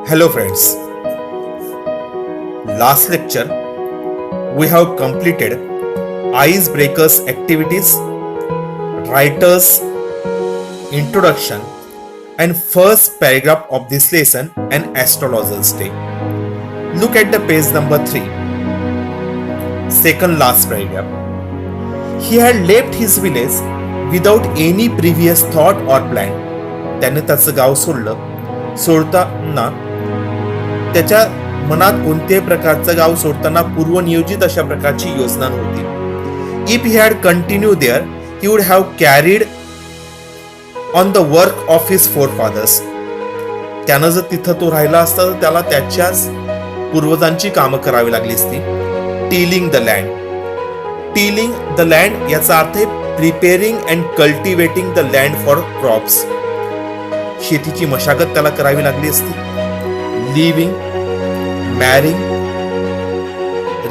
Hello friends. Last lecture we have completed icebreakers activities, writer's introduction and first paragraph of this lesson and astrologer's day. Look at the page number 3. Second last paragraph. He had left his village without any previous thought or plan. त्याने त्याचं गाव सोडताना त्याच्या मनात कोणत्याही प्रकारचं गाव सोडताना पूर्वनियोजित अशा प्रकारची योजना नव्हती. If he had continue there he would have carried on the work of his forefathers. त्यानं जर तिथं तो राहिला असता तर त्याला त्याच्याच पूर्वजांची कामं करावी लागली असती. Tilling the land. Tilling the land याचा अर्थ आहे preparing and cultivating the land for crops. शेतीची मशागत त्याला करावी लागली असती. Living, marrying,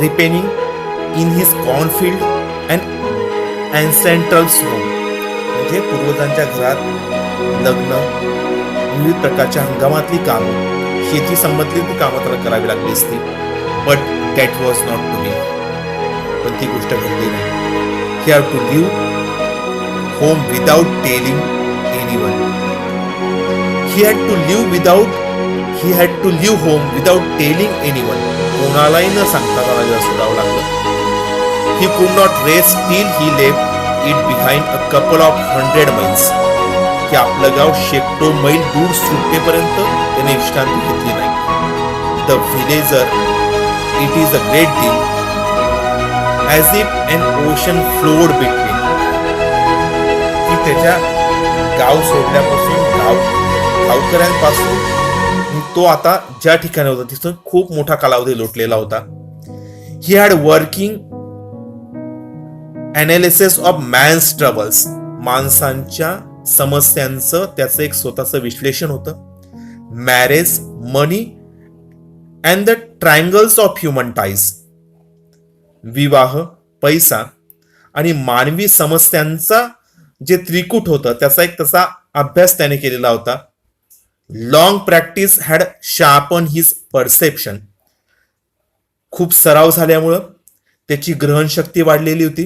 ripening in his cornfield and ancestrals home, म्हणजे पूर्वजांच्या घरात लग्न, विविध प्रकारच्या हंगामातली कामं, शेती संबंधित कामं त्याला करावी लागली असती. But that was not to be. पण ती गोष्ट घडली नाही. He have to leave home without telling anyone. He had to leave home without telling anyone. कोणालाही न सांगता त्याला सोडावं लागलं. He could not rest till he left it behind a couple of 100 miles. की आपलं गाव शेकडो मैल दूर सुटेपर्यंत त्याने विश्रांती घेतली नाही. The villager, it is a great deal, as if an ocean flowed between. की त्याच्या गाव सोडल्यापासून गावकऱ्यांपासून तो आता ज्या ठिकाणी होता तिथून खूप मोठा कालावधी लोटलेला होता. He had working analysis of man's troubles. माणसांच्या समस्यांचं त्याचं एक स्वतःचं विश्लेषण होतं. Marriage, money and the triangles of human ties. विवाह, पैसा आणि मानवी समस्यांचा जे त्रिकूट होतं त्याचा एक तसा अभ्यास त्याने केलेला होता. Long practice had sharpen his perception. खूप सराव झाल्यामुळं त्याची ग्रहणशक्ती वाढलेली होती.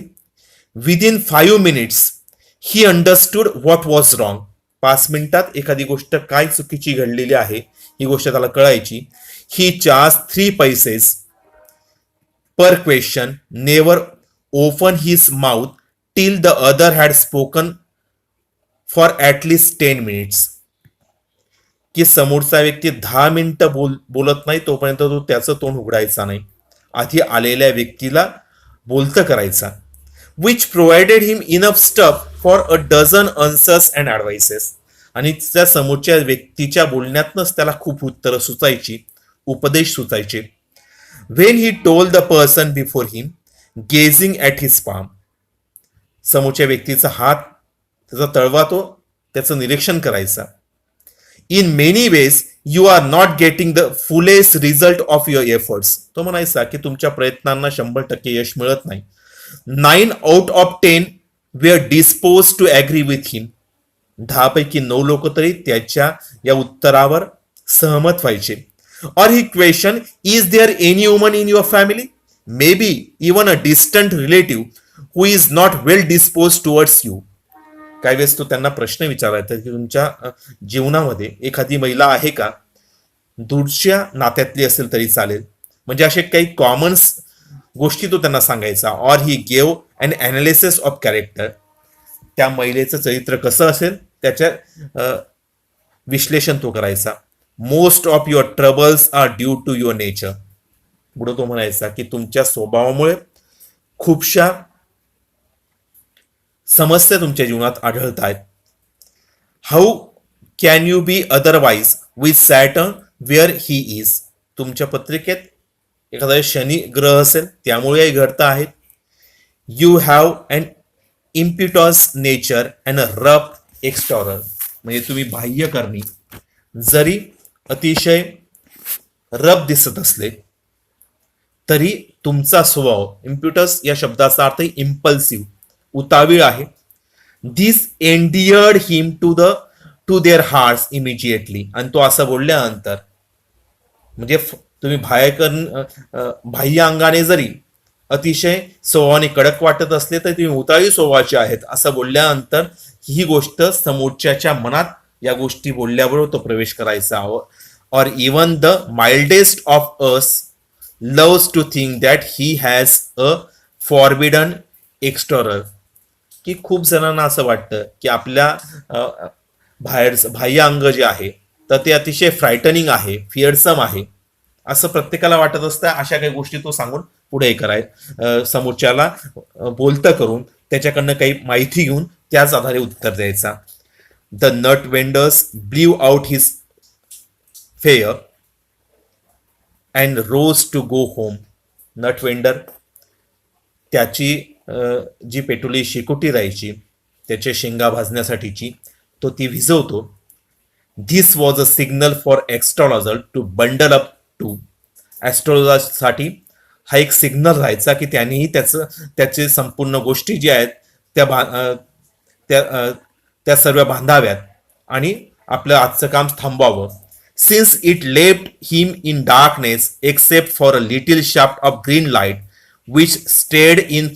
Within 5 minutes he understood what was wrong. 5 मिनिटात एखादी गोष्ट काय चुकीची घडलेली आहे ही गोष्ट त्याला कळायची. He charge 3 paises per question, never open his mouth till the other had spoken for at least 10 minutes. की समोरचा व्यक्ती 10 मिनिटं बोलत नाही तोपर्यंत तो त्याचं तोंड उघडायचा नाही. आधी आलेल्या व्यक्तीला बोलतं करायचा. Which provided him enough stuff for a dozen answers and advices. आणि त्या समोरच्या व्यक्तीच्या बोलण्यातनंच त्याला खूप उत्तरं सुचायची, उपदेश सुचायचे. When he told the person before him gazing at his palm. समोरच्या व्यक्तीचा हात, त्याचा तळवा, तो त्याचं निरीक्षण करायचा. In many ways you are not getting the fullest result of your efforts. तो म्हणायचा की तुमच्या प्रयत्नांना 100% यश मिळत नाही. 9 out of 10 were dispose to agree with him. 10 पैकी 9 लोक तरी त्याच्या या उत्तरावर सहमत व्हायचे. Or he question, is there any woman in your family, may be even a distant relative who is not well dispose towards you. काही वेळेस तो त्यांना प्रश्न विचारायचा की तुमच्या जीवनामध्ये एखादी महिला आहे का, दूरच्या नात्यातली असेल तरी चालेल. म्हणजे असे काही कॉमन्स गोष्टी तो त्यांना सांगायचा. Or he gave an analysis of character. त्या महिलेचं चरित्र कसं असेल त्याच्या विश्लेषण तो करायचा. Most of your troubles are due to your nature. पुढे तो म्हणायचा की तुमच्या स्वभावामुळे खूपशा समस्या तुमच्या जीवनात आढळत आहेत. How can you be otherwise with Saturn where he is. तुमच्या पत्रिकेत एखादा शनी ग्रह असेल त्यामुळे हे घडतं आहेत. You have an impetuous nature and a rough exterior. म्हणजे तुम्ही बाह्यकरणी जरी अतिशय रफ दिसत असले तरी तुमचा स्वभाव, इम्प्युटस या शब्दाचा अर्थ इम्पल्सिव्ह, उतावीळ आहे. This endeared him to their hearts immediately. आणि तो असं बोलल्यानंतर म्हणजे तुम्ही बाह्य अंगाने जरी अतिशय स्वभावाने कडक वाटत असले तरी तुम्ही उताळी स्वभावाचे आहेत असं बोलल्यानंतर ही गोष्ट समोरच्याच्या मनात या गोष्टी बोलल्याबरोबर तो प्रवेश करायचा. Or even the mildest of us loves to think that he has a forbidden exterior, की खूप जणांना असं वाटतं की आपल्या बाह्य अंग जे आहे तर ते अतिशय फ्रायटनिंग आहे, फिअरसम आहे असं प्रत्येकाला वाटत असतं. अशा काही गोष्टी तो सांगून पुढे समोरच्याला बोलतं करून त्याच्याकडनं काही माहिती घेऊन त्याच आधारे उत्तर द्यायचा. The nut vendors blew out his fair and rose to go home. Nut vendor त्याची जी पेटोली शेकोटी राहायची त्याच्या शेंगा भाजण्यासाठीची तो ती विझवतो. This was a signal for astrologer to bundle up too. ॲस्ट्रॉलॉजरसाठी हा एक सिग्नल राहायचा की त्यांनीही त्याचे संपूर्ण गोष्टी ज्या आहेत त्या सर्व बांधाव्यात आणि आपलं आजचं काम थांबवावं. Since it left him in darkness except for a little shaft of green light which stayed in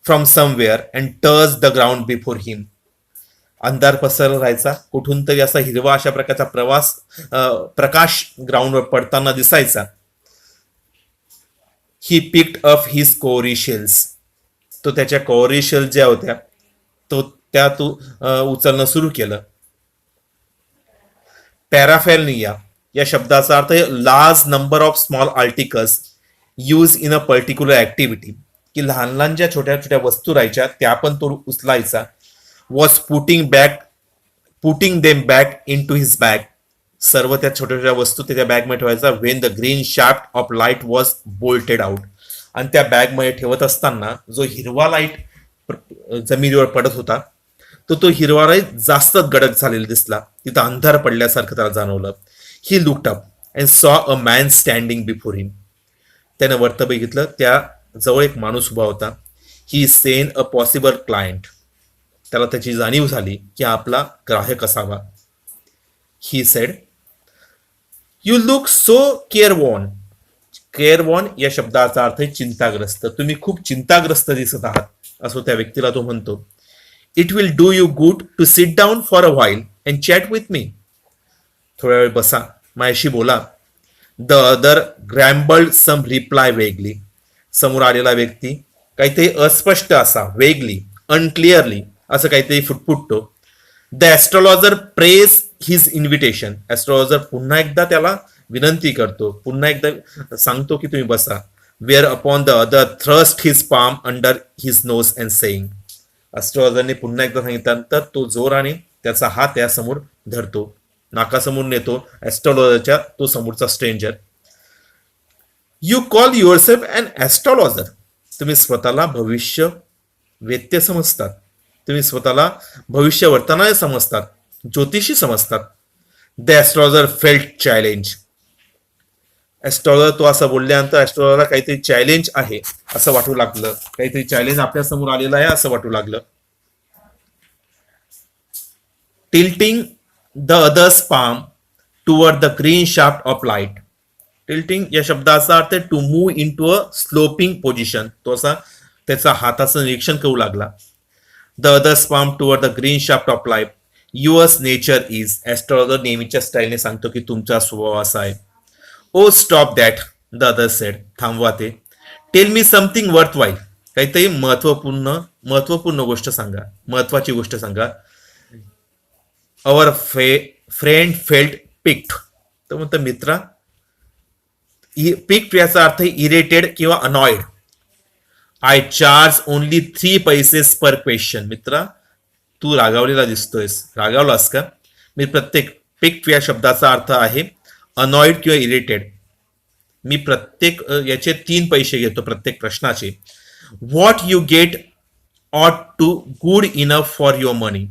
from somewhere and touch the ground before him. अंधार पसरला राहायचा, कुठून तरी असा हिरवा अशा प्रकारचा प्रकाश ग्राउंडवर पडताना दिसायचा. He picked up his cowrie shells. तो त्याच्या कोरी शेल ज्या होत्या तो उचलणं सुरू केलं. पॅराफेर्निया या शब्दाचा अर्थ large number of small articles use in a particular activity, की लहान लहान ज्या छोट्या छोट्या वस्तू राहायच्या त्या पण तो उचलायचा. Was putting them back into his bag. सर्व त्या छोट्या छोट्या वस्तू त्याच्या बॅगमध्ये ठेवायचा. When the green shaft of light was bolted out. आणि त्या बॅगमध्ये ठेवत असताना जो हिरवा लाईट जमिनीवर पडत होता तो हिरवा लाईट जास्तच गडद झालेला दिसला. तिथं अंधार पडल्यासारखं त्याला जाणवलं. He looked up and saw a man standing before him. त्यानं वरतं बघितलं, त्या जवळ एक माणूस उभा होता. He sensed a possible client. त्याला त्याची जाणीव झाली की आपला ग्राहक असावा. He said, you look so careworn. Careworn या शब्दाचा अर्थ आहे चिंताग्रस्त. तुम्ही खूप चिंताग्रस्त दिसत आहात असं त्या व्यक्तीला तो म्हणतो. It will do you good to sit down for a while and chat with me. थोड्या वेळ बसा, माझ्याशी बोला. The other grumbled some reply vaguely. समोर आलेला व्यक्ती काहीतरी अस्पष्ट असा, वेगली, अनक्लिअरली असं काहीतरी फुटफुटतो. The astrologer press his invitation. Astrologer पुन्हा एकदा त्याला विनंती करतो, पुन्हा एकदा सांगतो की तुम्ही बसा. Whereupon the other thrust his palm under his nose and saying. ॲस्ट्रॉलॉजरने पुन्हा एकदा सांगितल्यानंतर तो जोराने त्याचा हात त्यासमोर धरतो, नाकासमोर नेतो ॲस्ट्रॉलॉजरच्या तो समोरचा stranger. You call yourself and astrologer. तुम्ही स्वतःला भविष्य वेत्य समजतात, तुम्ही स्वतःला भविष्य वर्तनाने समजतात, ज्योतिषी समजतात. The astrologer felt challenge. Astrologer तो असं बोलल्यानंतर ॲस्ट्रॉलॉजरला काहीतरी चॅलेंज आहे असं वाटू लागलं, काहीतरी चॅलेंज आपल्या समोर आलेलं आहे असं वाटू लागलं. Tilting the other's palm toward the green shaft of light. Tilting या शब्दाचा अर्थ आहे to move in to a sloping position. तो असा त्याचा हाताचं निरीक्षण करू लागला. The other's palm toward the green shaft of life. Yours nature is. Astrologer नेहमीच्या स्टाईलने सांगतो की तुमचा स्वभाव असा आहे. Oh stop that, the other said. थांबवा ते. Tell me something worthwhile. काहीतरी महत्वपूर्ण गोष्ट सांगा, महत्वाची गोष्ट सांगा. Our friend felt picked. तर म्हणतो मित्रा, पिक्ड याचा अर्थ इरिटेड किंवा अनॉइड. आय चार्ज ओनली 3 पैसे पर क्वेश्चन. मित्रा, तू रागावलेला दिसतोयस, रागावलास का? मी प्रत्येक पिक्ड या शब्दाचा अर्थ आहे अनॉइड किंवा इरिटेड. मी प्रत्येक याचे 3 पैसे घेतो प्रत्येक प्रश्नाचे. What you get ought to good enough for your money.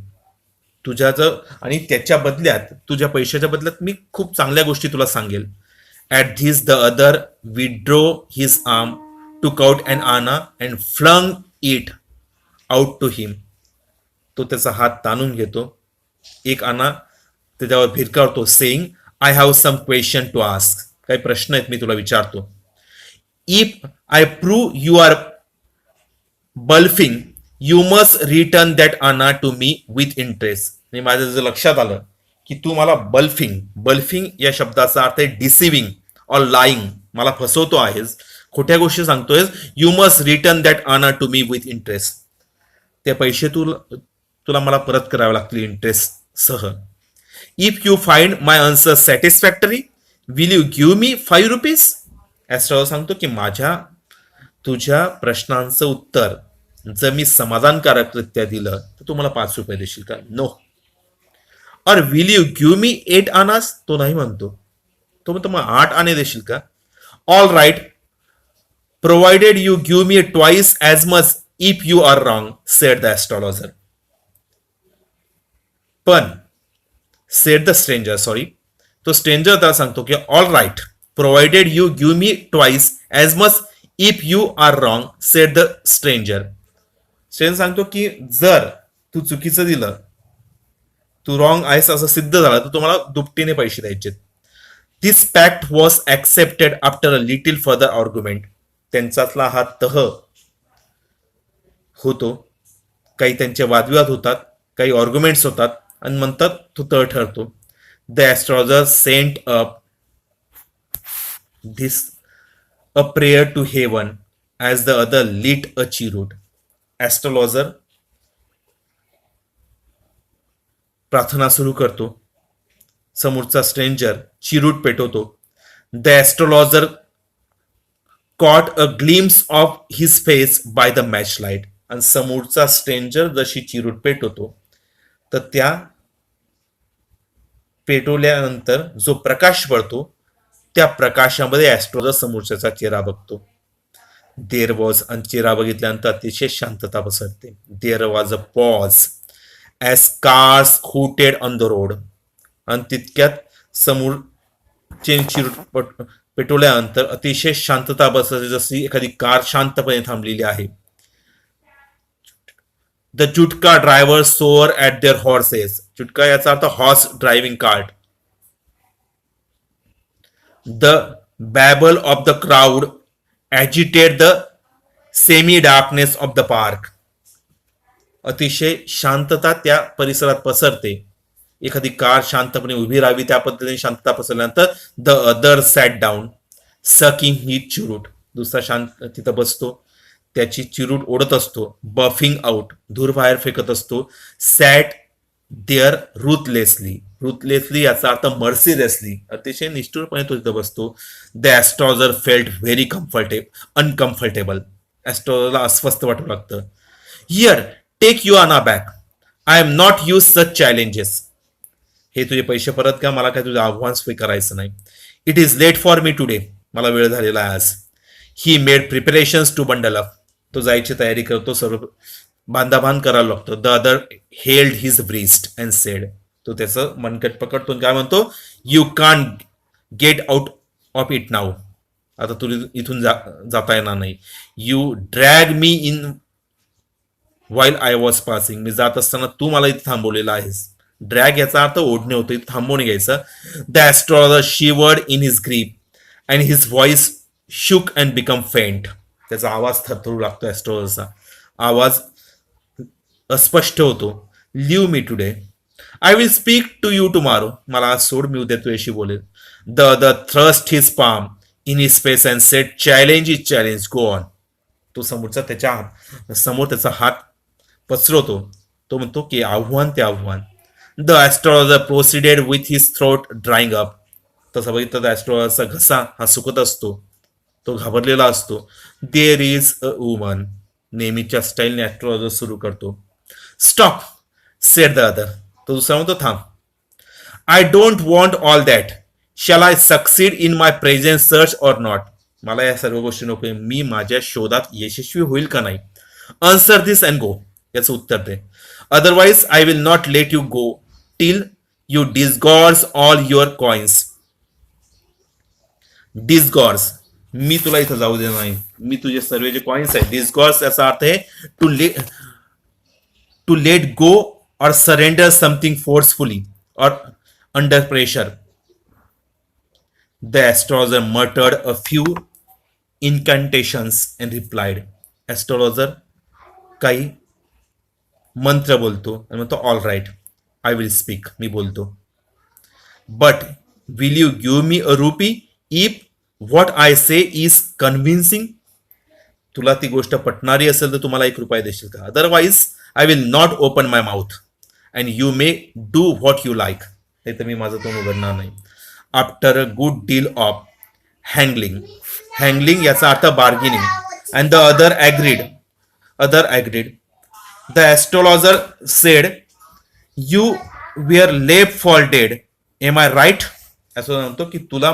आणि त्याच्या बदल्यात, तुझ्या पैशाच्या बदल्यात मी खूप चांगल्या गोष्टी तुला सांगेल. At this the other withdrew his arm, took out and anna and flung it out to him. तो त्याचा हात ताणून घेतो, एक आना त्याच्यावर भिरकावतो, saying I have some question to ask. काही प्रश्न आहेत मी तुला विचारतो. If I prove you are bluffing you must return that anna to me with interest. आणि माझं जर लक्षात आलं की तू मला बल्फिंग, बल्फिंग या शब्दाचा अर्थ आहे डिसिव्हिंग ऑर लाईंग, मला फसवतो आहेस, खोट्या गोष्टी सांगतोयस, you must return that anna to me with interest. ते पैसे तुला मला परत करावे लागतील इंटरेस्ट सह. If you find my answer satisfactory will you give me ₹5. Astrologer सांगतो की तुझ्या प्रश्नांचं उत्तर जर मी समाधानकारकरित्या दिलं तर तू मला ₹5 देशील का? नो. और विल यू गिव्ह मी 8 आनास? तो नाही म्हणतो. तो म्हणतो मग 8 आणे देशील का? All right provided you give me twice as much if you are wrong, said the astrologer. पण सेड द स्ट्रेंजर, सॉरी, तो स्ट्रेंजर त्याला सांगतो की all right provided you give me twice as much if you are wrong, said the stranger. Stranger सांगतो की जर तू चुकीचं दिलं, तू रॉंग आहेस असं सिद्ध झालं तर तुम्हाला दुपटीने पैसे द्यायचे. This pact was accepted after a little further argument. त्यांच्यातला हा तह होतो, काही त्यांचे वादविवाद होतात, काही आर्ग्युमेंट्स होतात आणि म्हणतात तो तह ठरतो. The astrologer sent up this a prayer to heaven as the other lit a cheroot. Astrologer प्रार्थना सुरू करतो, समोरचा स्ट्रेंजर चिरूट पेटवतो. The astrologer caught a glimpse of his face by the matchlight. आणि समोरचा स्ट्रेंजर जशी चिरूट पेटवतो तर त्या पेटवल्यानंतर जो प्रकाश पडतो त्या प्रकाशामध्ये ॲस्ट्रॉलॉजर समोरच्याचा चेहरा बघतो. देर वॉज, आणि चेहरा बघितल्यानंतर अतिशय शांतता पसरते. There was a pause as cars hooted on the road. आणि तितक्यात समोरचे चिरूट पेटवल्यानंतर अतिशय शांतता बसते, जशी एखादी कार शांतपणे थांबलेली आहे. The jutka driver swore at their horses. Jutka याचा अर्थ horse driving cart. The babble of the crowd agitated the semi-darkness of the park. अतिशय शांतता त्या परिसरात पसरते. एखादी कार शांतपणे उभी राहावी त्या पद्धतीने शांतता पसरल्यानंतर the other sat down sucking he cheroot. दुसरा शांत तिथं बसतो, त्याची चिरूट ओढत असतो. बफिंग आउट, धूर बाहेर फेकत असतो. सॅट देअर रुथलेसली. रुथलेसली याचा अर्थ मर्सीलेसली, अतिशय निष्ठुरपणे तो तिथं बसतो. The astrologer felt very uncomfortable. ॲस्ट्रॉलॉजरला अस्वस्थ वाटू लागतं. Here take you anna back, I am not use such challenges. हे तुझे पैसे परत का, मला काय तुझं आव्हान स्वीकारायचं नाही. It is late for me today, मला वेळ झालेला आहे आज. He made preparations to bundle up. तो जायची तयारी करतो, सर्व बांधाबांध करायला लागतो. The other held his wrist and said. तो त्याचं मनकट पकडतो काय म्हणतो, you can get out of it now. आता तुला इथून जाता येणार नाही. You drag me in while I was passing. मी जात असताना तू मला इथे थांबवलेला आहेस. ड्रॅग याचा अर्थ ओढणे होतो, इथे थांबवून घ्यायचं. The astrologer shivered in his grip and his voice shook and become faint. त्याचा आवाज थरथरू लागतो. ॲस्ट्रॉलॉजरचा आवाज अस्पष्ट होतो. Leave me today, I will speak to you tomorrow. मला आज सोड, मी उद्या तुझ्याशी बोलेल. The thrust his palm in his face and said challenge is challenge, go on. तो समोरचा त्याच्या समोर त्याचा हात पसरवतो. तो म्हणतो की आव्हान ते आव्हान. The astrologer proceeded with his throat drying up. तसं बघितलं तर ॲस्ट्रॉलॉजरचा घसा हा सुकत असतो, तो घाबरलेला असतो. There is a woman. नेहमीच्या स्टाईलने ॲस्ट्रॉलॉजर सुरू करतो. Stop said the other. तो दुसरा म्हणतो थांब. I don't want all that. Shall I succeed in my present search or not. मला या सर्व गोष्टी नको. मी माझ्या शोधात यशस्वी होईल का नाही. Answer this and go. याचं उत्तर दे. Otherwise I will not let you go till you disgorge all your coins. Disgorge, मी तुला इथं जाऊ देणार नाही. मी तुझे सर्व जे कॉइन्स आहेत. डिस्गॉर्स याचा अर्थ आहे to let go or surrender something forcefully or under pressure. The astrologer muttered a few incantations and replied. Astrologer काही मंत्र बोलतो आणि म्हणतो all right, I will speak, मी बोलतो. But will you give me a rupee if what I say is convincing? तुला ती गोष्ट पटणारी असेल तर तुम्हाला 1 रुपया देशील का? Otherwise I will not open my mouth and you may do what you like. नाही तर मी माझं तोंड उघडणार नाही. After a good deal of haggling, haggling याचा अर्थ bargaining, and the other agreed. The astrologer said, you were left for dead, am I right? असं म्हणतो की तुला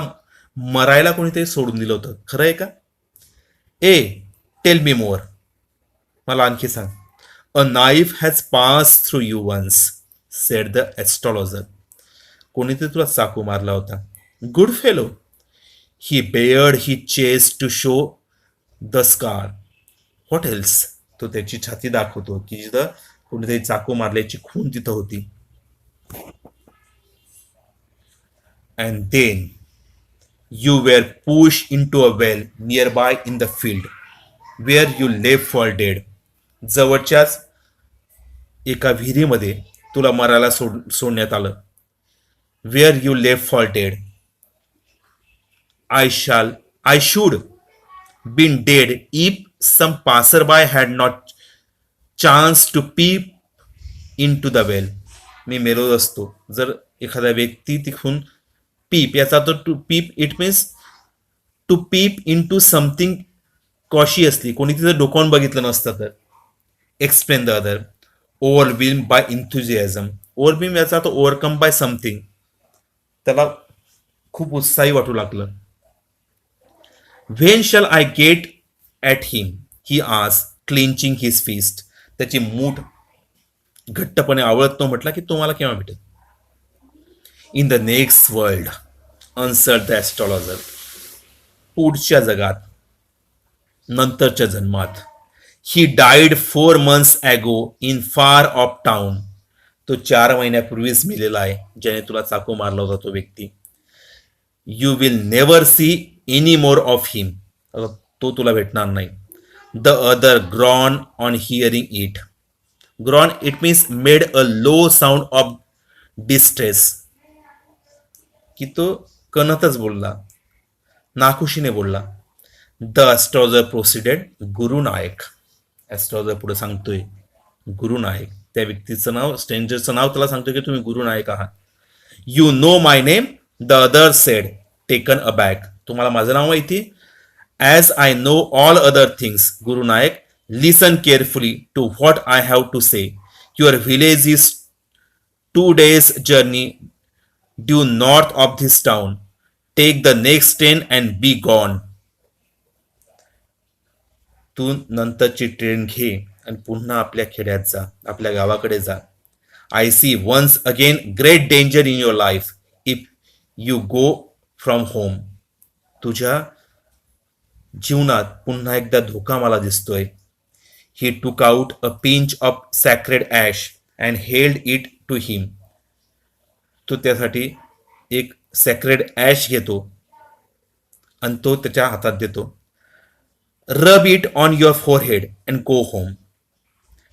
मरायला कोणीतरी सोडून दिलं होतं, खरं आहे का? ए टेल मी मोर, मला आणखी सांग. A knife has pass through you once, said the astrologer. कोणीतरी तुला चाकू मारला होता. Good fellow. He bared he chest to show the scar. What else? तो त्याची छाती दाखवतो की जिथं कोणीतरी चाकू मारल्याची खून तिथं होती. And then you were pushed into a well nearby in the field where you lay for dead. जवळच्याच एका विहिरीमध्ये तुला मरायला सोडण्यात आलं. Where you lay for dead. I should been dead if some passerby had not chanced to peep into the well. मी मेलो असतो जर एखादा व्यक्ती तिथून पीप, याचा तो to peep it means to peep in to something cautiously, कोणी तिथं डोकावून बघितलं नसतं तर. Explain the other. Overwhelm by enthusiasm. Overwhelm याचा तो ओव्हरकम बाय समथिंग, त्याला खूप उत्साही वाटू लागलं. When shall I get at him, he आज क्लिंचिंग हिज फिस्ट. त्याची मूठ घट्टपणे आवळत तो म्हटला की तो मला केव्हा भेटेल? In the next world, answered the astrologer. पुढच्या जगात, नंतरच्या जन्मात. He died 4 months ago in far off town. तो 4 महिन्यापूर्वीच मेलेला आहे, ज्याने तुला चाकू मारला होता तो व्यक्ती. You will never see any more of him. तो तुला भेटणार नाही. The other groan on hearing it. Groan it means made a low sound of distress, की तो कणतच बोलला, नाखुशीने बोलला. The astrologer proceeded. Guru Nayak. Astrologer पुढे सांगतोय गुरु नायक. त्या व्यक्तीचं नाव, स्ट्रेंजरचं नाव त्याला सांगतोय की तुम्ही गुरु नायक आहात. You know my name, the other said, taken aback. तुम्हाला माझं नाव माहिती? As I know all other things, Guru Nayak, listen carefully to what I have to say. Your village is 2 days journey due north of this town. Take the next train and be gone. तू नंतरची train घे आणि पुन्हा आपल्या खेड्यात जा, आपल्या गावाकडे जा. I see once again great danger in your life if you go from home. तुझ्या जीवनात पुन्हा एकदा धोका मला दिसतोय. He took out a pinch of sacred ash and held it to him. तो त्यासाठी एक सॅक्रेड ॲश घेतो आणि तो त्याच्या हातात देतो. Rub it on your forehead and go home.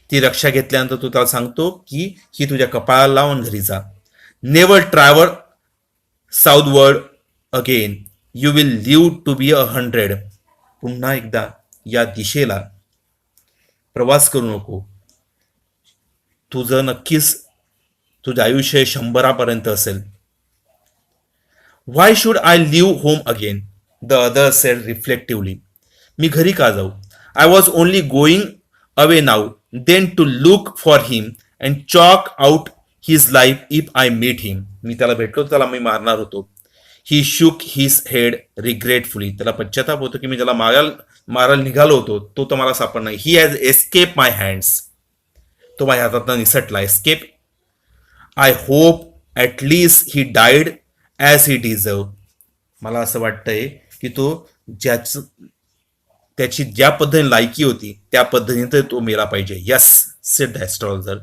ती रक्षा घेतल्यानंतर तो त्याला सांगतो की ही तुझ्या कपाळाला लावून घरी जा. Never travel southward again, you will live to be 100. पुन्हा एकदा या दिशेला प्रवास करू नको, तुझं नक्कीच तुझं आयुष्य 100पर्यंत असेल. Why should I live home again, the other said reflectively. मी घरी का जाऊ? I was only going away now, then to look for him and chalk out his life if I meet him. मी त्याला भेटलो, त्याला मी मारणार होतो. ही शुक हिज हेड रिग्रेटफुली. त्याला पश्चाताप होतो की मी त्याला मारायला निघालो होतो, तो तर मला सापडणार. He has escape my hands. तो माझ्या हातातनं निसटला. Escape. I hope at least he died as he deserve. मला असं वाटतंय की तो त्याची ज्या पद्धतीने लायकी होती त्या पद्धतीने तो मेला पाहिजे. Yes, said the astrologer.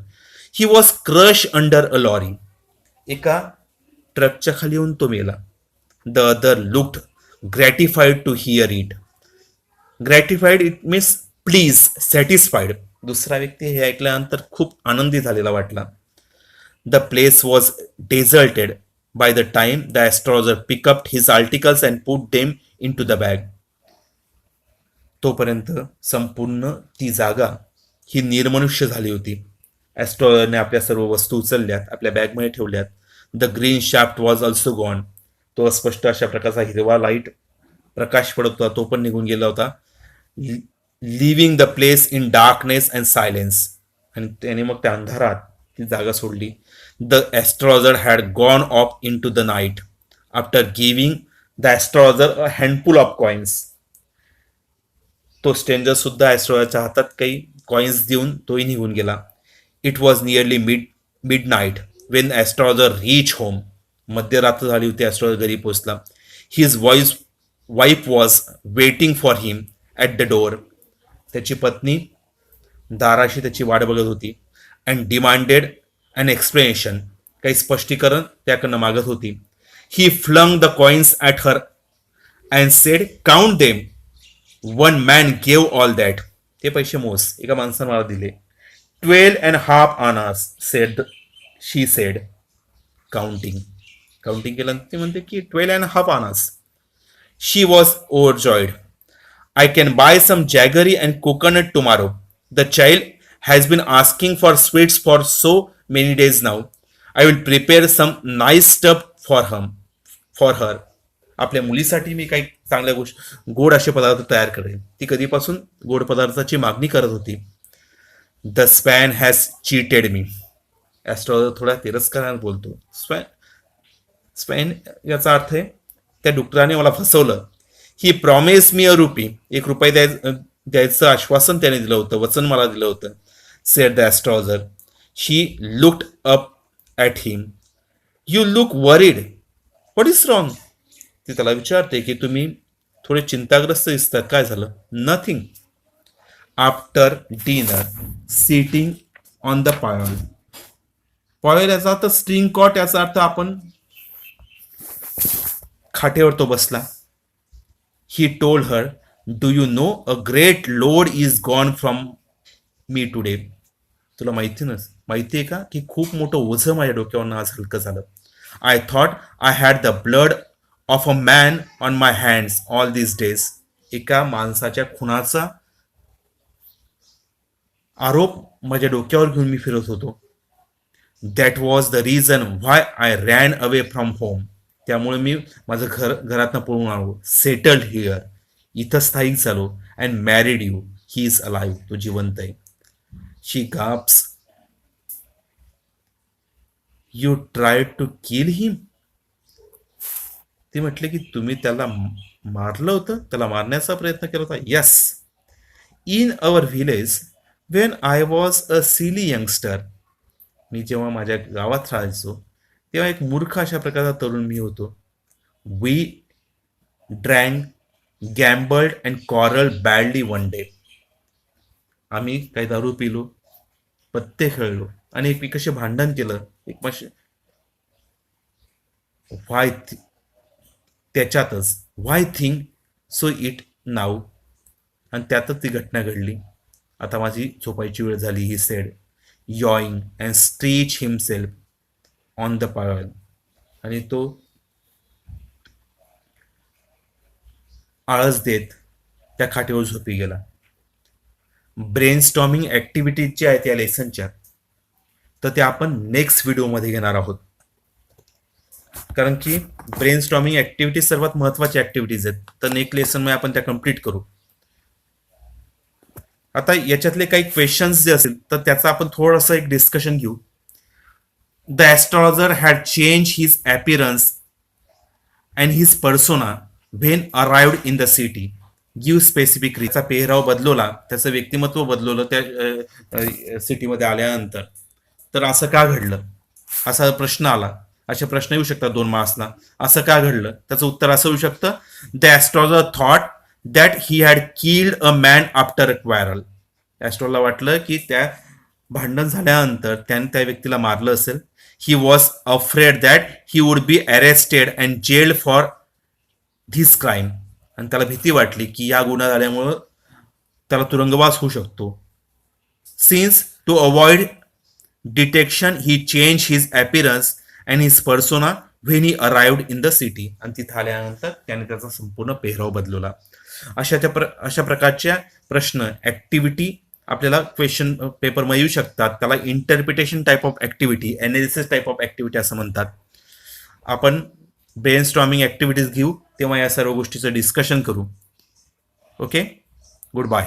He was crush under a lorry. एका ट्रकच्या खाली येऊन तो मेला. The other looked gratified to hear it. Gratified it means please, satisfied. दुसरा व्यक्ती हे ऐकल्यानंतर खूप आनंदी झालेला वाटला. The place was deserted by the time the astrologer pick up his articles and put them into the bag. तोपर्यंत संपूर्ण ती जागा ही निर्मनुष्य झाली होती. ॲस्ट्रॉलॉजरने आपल्या सर्व वस्तू उचलल्यात, आपल्या बॅगमध्ये ठेवल्यात. The green shaft was also gone. तो अस्पष्ट अशा प्रकारचा हिरवा लाईट प्रकाश पडत होता, तो पण निघून गेला होता. Living the place in darkness and silence. आणि त्याने मग त्या अंधारात ती जागा सोडली. The astrologer had gone off into the night after giving the astrologer a handful of coins. तो स्ट्रेंजर सुद्धा ॲस्ट्रॉलॉजरच्या हातात काही कॉइन्स देऊन तोही निघून गेला. It was nearly midnight when astrologer reach home. मध्यरात्र झाली होती, ॲस्ट्रॉलॉजर घरी पोहोचला. His wife was waiting for him at the door. त्याची पत्नी दाराशी त्याची वाट बघत होती. And demanded an explanation. काही स्पष्टीकरण त्याकडनं मागत होती. He flung the coins at her and said, count them. One man gave all that. ते पैसे मोज, एका माणसानं मला दिले. 12.5 annas said, she said. Counting केल्यानंतर ती म्हणते की 12.5 annas. She was overjoyed. I can buy some jaggery and coconut tomorrow. The child has been asking for sweets for so many days now. I will prepare some nice stuff for her. आपल्या मुलीसाठी मी काही चांगल्या गोष्टी, गोड असे पदार्थ तयार करेन. ती कधीपासून गोड पदार्थाची मागणी करत होती. The span has cheated me. Astrologer थोडा तिरस्काराने बोलतो. स्पॅन याचा अर्थ आहे त्या डुकराने मला फसवलं. ही प्रॉमिस मी अ रुपी. ₹1 द्यायचं आश्वासन त्याने दिलं होतं, वचन मला दिलं होतं. Sed the astrologer. She looked up at him. You look worried. What is wrong. ती त्याला विचारते की तुम्ही थोडे चिंताग्रस्त दिसतात, काय झालं. Nothing. After dinner sitting on the pyol. Pyol याचा अर्थ स्ट्रिंग कॉट, याचा अर्थ आपण खाटेवर तो बसला. He told her, do you know a great load is gone from me today. तुला माहिती आहे का की खूप मोठं ओझं माझ्या डोक्यावरनं आज हलकं झालं. I thought I had the blood of a man on my hands all these days. एका माणसाच्या खुनाचा आरोप माझ्या डोक्यावर घेऊन मी फिरत होतो. That was the reason why I ran away from home. त्यामुळे मी माझं घरातनं पळून आलो. Settled here. इथं स्थायिक झालो. And married you. He is alive. तो जिवंत आहे. She gasps. You tried to kill him. ती म्हटले की तुम्ही त्याला मारलं होतं, त्याला मारण्याचा प्रयत्न केला होता. Yes. In our village when I was a silly youngster. मी जेव्हा माझ्या गावात राहायचो तेव्हा एक मूर्ख अशा प्रकारचा तरुण मी होतो. We drank, gambled and quarrel badly one day. आम्ही काही दारू पिलो, पत्ते खेळलो आणि एकमेकाशी भांडण केलं. व्हाय त्याच्यातच व्हाय थिंक सो इट नाव. आणि त्यातच ती घटना घडली. आता माझी झोपायची वेळ झाली. He said, yawning and stretch himself on the pyol. आणि तो आळस देत त्या खाटेवर झोपी गेला. ब्रेन स्टॉर्मिंग ॲक्टिव्हिटीज ज्या आहेत या लेसनच्या, तर त्या आपण नेक्स्ट व्हिडिओमध्ये घेणार आहोत. कारण की ब्रेन स्टॉर्मिंग ॲक्टिव्हिटीज सर्वात महत्त्वाची ॲक्टिव्हिटीज आहेत. तर नेक्स्ट लेसनमध्ये आपण त्या कम्प्लीट करू. आता याच्यातले काही क्वेश्चन्स जे असेल तर त्याचा आपण थोडंसं एक डिस्कशन घेऊ. The astrologer had changed his appearance and his persona when arrived in the city. Give specific reason. त्याचा पेहराव बदलवला, त्याचं व्यक्तिमत्व बदलवलं त्या सिटीमध्ये आल्यानंतर. तर असं का घडलं, असा प्रश्न आला. असे प्रश्न येऊ शकतात 2 मार्क्सला. असं का घडलं, त्याचं उत्तर असं होऊ शकतं. The astrologer thought that he had killed a man after a quarrel. ॲस्ट्रॉलॉजरला वाटलं की त्या भांडण झाल्यानंतर त्याने त्या व्यक्तीला मारलं असेल. He was afraid that he would be arrested and jailed for this crime, आणि त्याला भीती वाटली की या गुन्हा झाल्यामुळं त्याला तुरुंगवास होऊ शकतो. Since to avoid detection he change his appearance and his persona when he arrived in the city. आणि तिथं आल्यानंतर त्याने त्याचा संपूर्ण पेहराव बदलवला. अशा प्रकारच्या प्रश्न ऍक्टिव्हिटी आपल्याला क्वेश्चन पेपरमध्ये येऊ शकतात. त्याला interpretation type of activity, analysis type of activity असं म्हणतात. आपण ब्रेन स्टॉर्मिंग ऍक्टिव्हिटीज घेऊ तेव्हा या सर्व गोष्टीचं डिस्कशन करू. Okay, good bye.